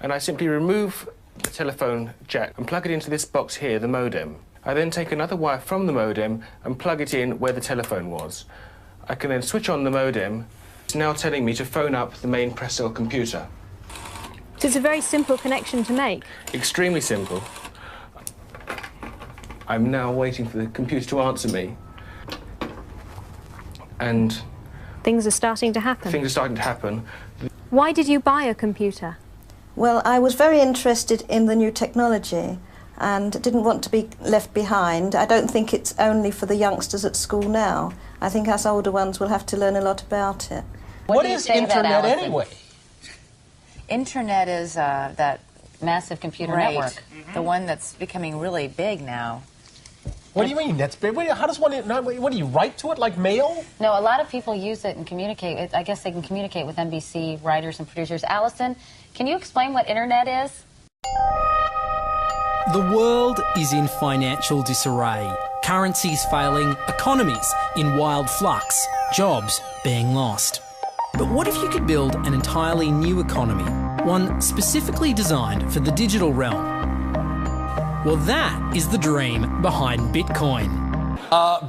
and I simply remove the telephone jack and plug it into this box here, the modem. I then take another wire from the modem and plug it in where the telephone was. I can then switch on the modem. It's now telling me to phone up the main press cell computer. So it's a very simple connection to make. Extremely simple. I'm now waiting for the computer to answer me. And things are starting to happen. Things are starting to happen. Why did you buy a computer? Well, I was very interested in the new technology and didn't want to be left behind. I don't think it's only for the youngsters at school now. I think us older ones will have to learn a lot about it. What is Internet anyway? Internet is that massive computer network, the one that's becoming really big now. What do you mean? That's big? How does one? What do you write to it like mail? No, a lot of people use it and communicate. I guess they can communicate with NBC writers and producers. Allison, can you explain what Internet is? The world is in financial disarray. Currencies failing, economies in wild flux, jobs being lost. But what if you could build an entirely new economy, one specifically designed for the digital realm? Well, that is the dream behind Bitcoin.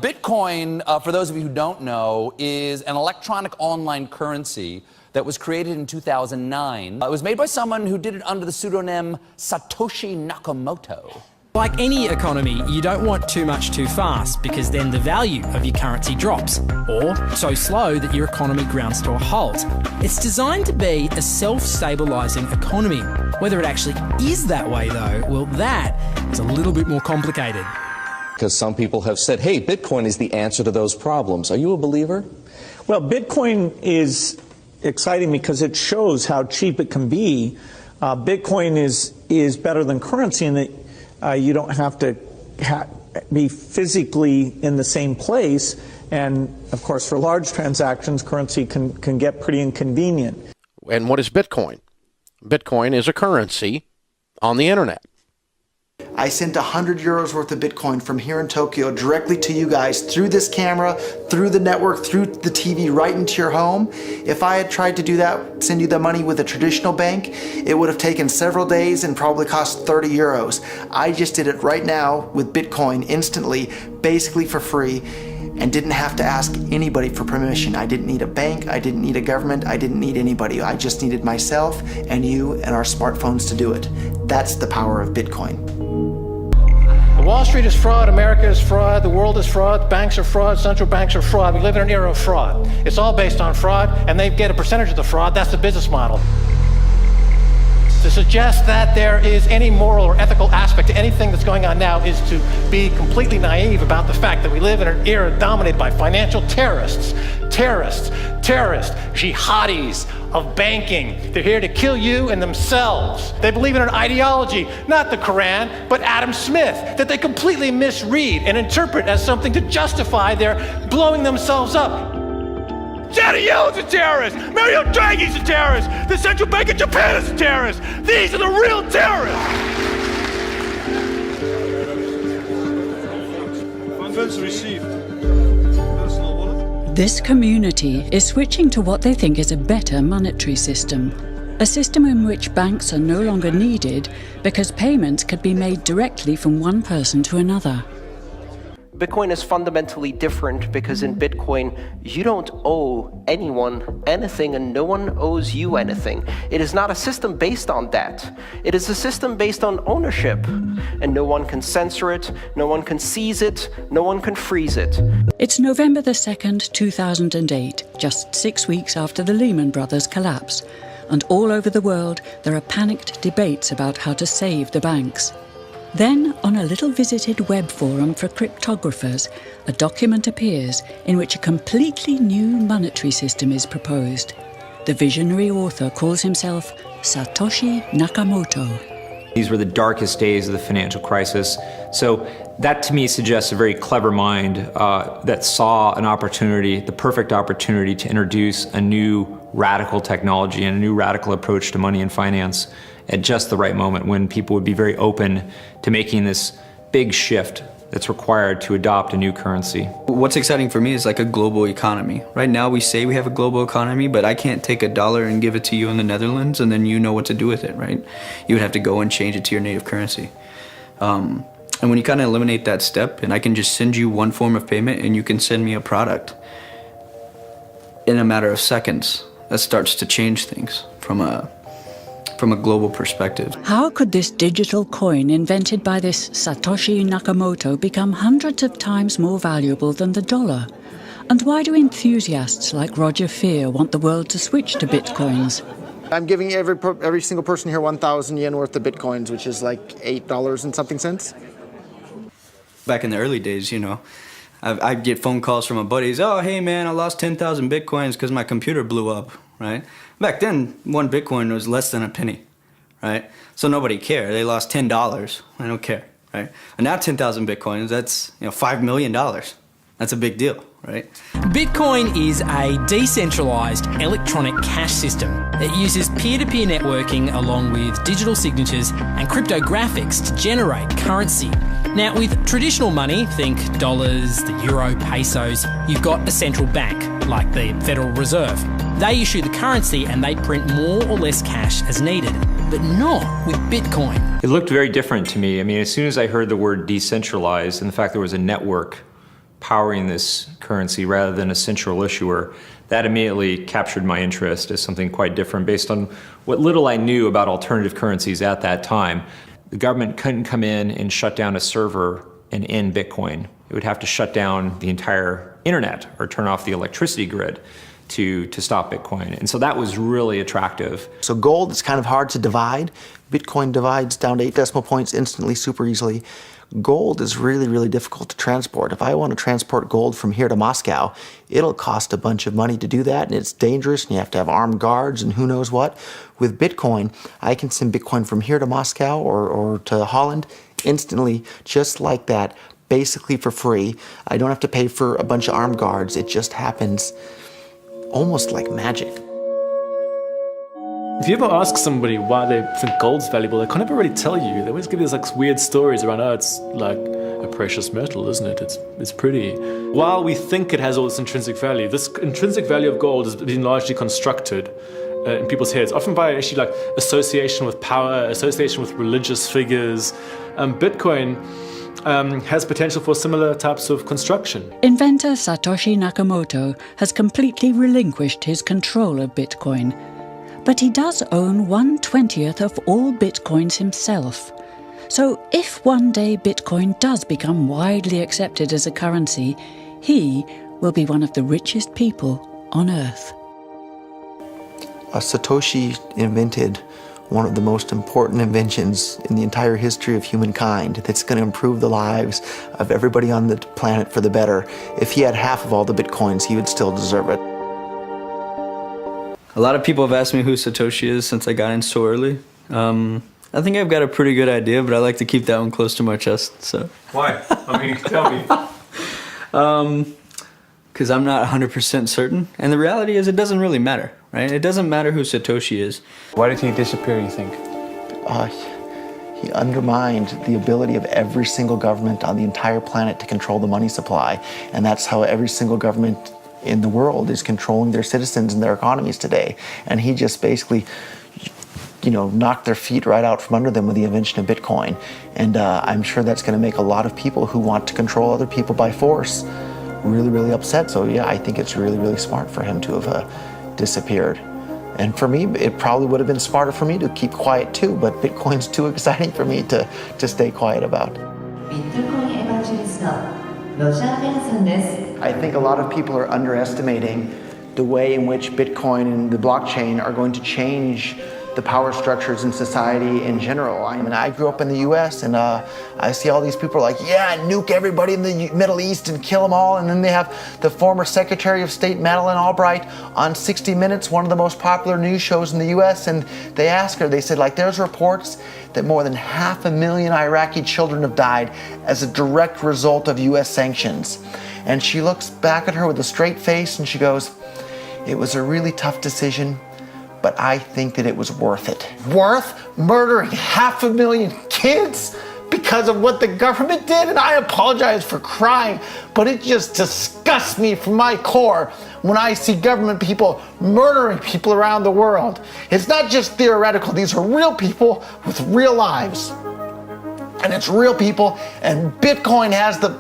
Bitcoin, for those of you who don't know, is an electronic online currency that was created in 2009. It was made by someone who did it under the pseudonym Satoshi Nakamoto. Like any economy, you don't want too much too fast because then the value of your currency drops, or so slow that your economy grounds to a halt. It's designed to be a self-stabilising economy. Whether it actually is that way though, well, that is a little bit more complicated. Because some people have said, hey, Bitcoin is the answer to those problems. Are you a believer? Well, Bitcoin is exciting because it shows how cheap it can be. Bitcoin is better than currency in that you don't have to be physically in the same place. And, of course, for large transactions, currency can get pretty inconvenient. And what is Bitcoin? Bitcoin is a currency on the internet. I sent 100 euros worth of Bitcoin from here in Tokyo directly to you guys through this camera, through the network, through the TV, right into your home. If I had tried to do that, send you the money with a traditional bank, it would have taken several days and probably cost 30 euros. I just did it right now with Bitcoin instantly, basically for free, and didn't have to ask anybody for permission. I didn't need a bank, I didn't need a government, I didn't need anybody. I just needed myself and you and our smartphones to do it. That's the power of Bitcoin. Wall Street is fraud, America is fraud, the world is fraud, banks are fraud, central banks are fraud. We live in an era of fraud. It's all based on fraud, and they get a percentage of the fraud. That's the business model. To suggest that there is any moral or ethical aspect to anything that's going on now is to be completely naive about the fact that we live in an era dominated by financial terrorists, jihadis of banking. They're here to kill you and themselves. They believe in an ideology, not the Quran, but Adam Smith, that they completely misread and interpret as something to justify their blowing themselves up. Janet Yellen's a terrorist! Mario Draghi's a terrorist! The Central Bank of Japan is a terrorist! These are the real terrorists! Funds received. This community is switching to what they think is a better monetary system. A system in which banks are no longer needed because payments could be made directly from one person to another. Bitcoin is fundamentally different because in Bitcoin, you don't owe anyone anything and no one owes you anything. It is not a system based on that. It is a system based on ownership. And no one can censor it, no one can seize it, no one can freeze it. It's November the 2nd, 2008, just 6 weeks after the Lehman Brothers collapse. And all over the world, there are panicked debates about how to save the banks. Then, on a little visited web forum for cryptographers, a document appears in which a completely new monetary system is proposed. The visionary author calls himself Satoshi Nakamoto. These were the darkest days of the financial crisis. So that to me suggests a very clever mind that saw an opportunity, the perfect opportunity to introduce a new radical technology and a new radical approach to money and finance at just the right moment when people would be very open to making this big shift that's required to adopt a new currency. What's exciting for me is like a global economy. Right now we say we have a global economy, but I can't take $1 and give it to you in the Netherlands and then you know what to do with it, right? You would have to go and change it to your native currency. And when you kind of eliminate that step, and I can just send you one form of payment and you can send me a product in a matter of seconds, that starts to change things from a global perspective. How could this digital coin invented by this Satoshi Nakamoto become hundreds of times more valuable than the dollar? And why do enthusiasts like Roger Fear want the world to switch to bitcoins? I'm giving every single person here 1,000 yen worth of bitcoins, which is like $8 and something cents. Back in the early days, you know, I'd get phone calls from my buddies. Oh, hey man, I lost 10,000 bitcoins because my computer blew up, right? Back then, one bitcoin was less than a penny, right? So nobody cared. They lost $10. I don't care, right? And now 10,000 bitcoins, that's $5 million. That's a big deal, right? Bitcoin is a decentralised electronic cash system that uses peer-to-peer networking along with digital signatures and cryptographics to generate currency. Now, with traditional money, think dollars, the euro, pesos, you've got a central bank, like the Federal Reserve. They issue the currency and they print more or less cash as needed, but not with Bitcoin. It looked very different to me. I mean, as soon as I heard the word decentralized and the fact there was a network powering this currency rather than a central issuer, that immediately captured my interest as something quite different based on what little I knew about alternative currencies at that time. The government couldn't come in and shut down a server and end Bitcoin. It would have to shut down the entire internet or turn off the electricity grid to stop Bitcoin. And so that was really attractive. So gold is kind of hard to divide. Bitcoin divides down to 8 decimal points instantly, super easily. Gold is really, really difficult to transport. If I want to transport gold from here to Moscow, it'll cost a bunch of money to do that, and it's dangerous, and you have to have armed guards and who knows what. With Bitcoin, I can send Bitcoin from here to Moscow or to Holland instantly, just like that, basically for free. I don't have to pay for a bunch of armed guards. It just happens almost like magic. If you ever ask somebody why they think gold's valuable, they can't ever really tell you. They always give you these like weird stories around, oh, it's like a precious metal, isn't it? It's pretty. While we think it has all this intrinsic value, this intrinsic value of gold has been largely constructed in people's heads, often by actually like association with power, association with religious figures. Bitcoin has potential for similar types of construction. Inventor Satoshi Nakamoto has completely relinquished his control of Bitcoin. But he does own 1/20th of all Bitcoins himself. So if one day Bitcoin does become widely accepted as a currency, he will be one of the richest people on Earth. Satoshi invented one of the most important inventions in the entire history of humankind that's going to improve the lives of everybody on the planet for the better. If he had half of all the Bitcoins, he would still deserve it. A lot of people have asked me who Satoshi is since I got in so early. I think I've got a pretty good idea, but I like to keep that one close to my chest. So. Why? I mean, tell me. Because I'm not 100% certain. And the reality is it doesn't really matter, right? It doesn't matter who Satoshi is. Why did he disappear, you think? He undermined the ability of every single government on the entire planet to control the money supply. And that's how every single government in the world is controlling their citizens and their economies today. And he just basically, knocked their feet right out from under them with the invention of Bitcoin. And I'm sure that's going to make a lot of people who want to control other people by force really, really upset. So yeah, I think it's really, really smart for him to have disappeared. And for me, it probably would have been smarter for me to keep quiet too, but Bitcoin's too exciting for me to stay quiet about. I think a lot of people are underestimating the way in which Bitcoin and the blockchain are going to change the power structures in society in general. I mean, I grew up in the US and I see all these people like, yeah, nuke everybody in the Middle East and kill them all. And then they have the former Secretary of State Madeleine Albright on 60 Minutes, one of the most popular news shows in the US. And they asked her, they said, like, there's reports that more than 500,000 Iraqi children have died as a direct result of US sanctions. And she looks back at her with a straight face and she goes, it was a really tough decision, but I think that it was worth it. Worth murdering 500,000 kids because because of what the government did, and I apologize for crying, but it just disgusts me from my core when I see government people murdering people around the world. It's not just theoretical, these are real people with real lives. And it's real people, and Bitcoin has the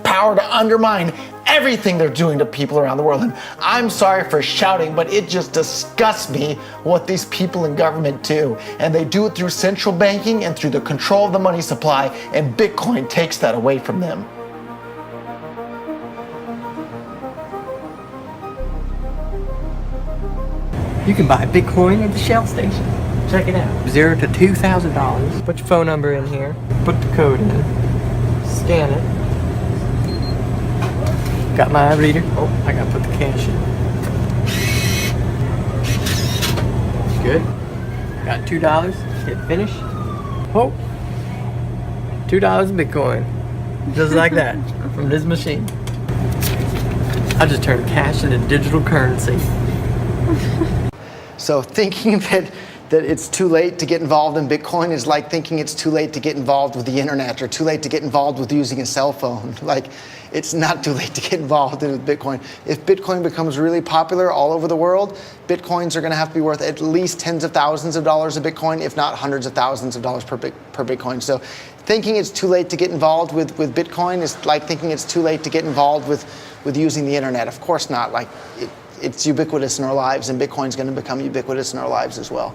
power to undermine everything they're doing to people around the world. And I'm sorry for shouting, but it just disgusts me what these people in government do. And they do it through central banking and through the control of the money supply, and Bitcoin takes that away from them. You can buy Bitcoin at the Shell station. Check it out. $0 to $2,000. Put your phone number in here. Put the code in. Scan it. Got my reader. Oh, I gotta put the cash in. Good. Got $2. Hit finish. Oh. $2 in Bitcoin. Just like that. From this machine. I just turned cash into digital currency. So thinking that it's too late to get involved in Bitcoin is like thinking it's too late to get involved with the internet or too late to get involved with using a cell phone. Like, it's not too late to get involved with Bitcoin. If Bitcoin becomes really popular all over the world, Bitcoins are going to have to be worth at least tens of thousands of dollars a Bitcoin, if not hundreds of thousands of dollars per Bitcoin. So thinking it's too late to get involved with Bitcoin is like thinking it's too late to get involved with using the internet. Of course not. Like, it's ubiquitous in our lives, and Bitcoin's going to become ubiquitous in our lives as well.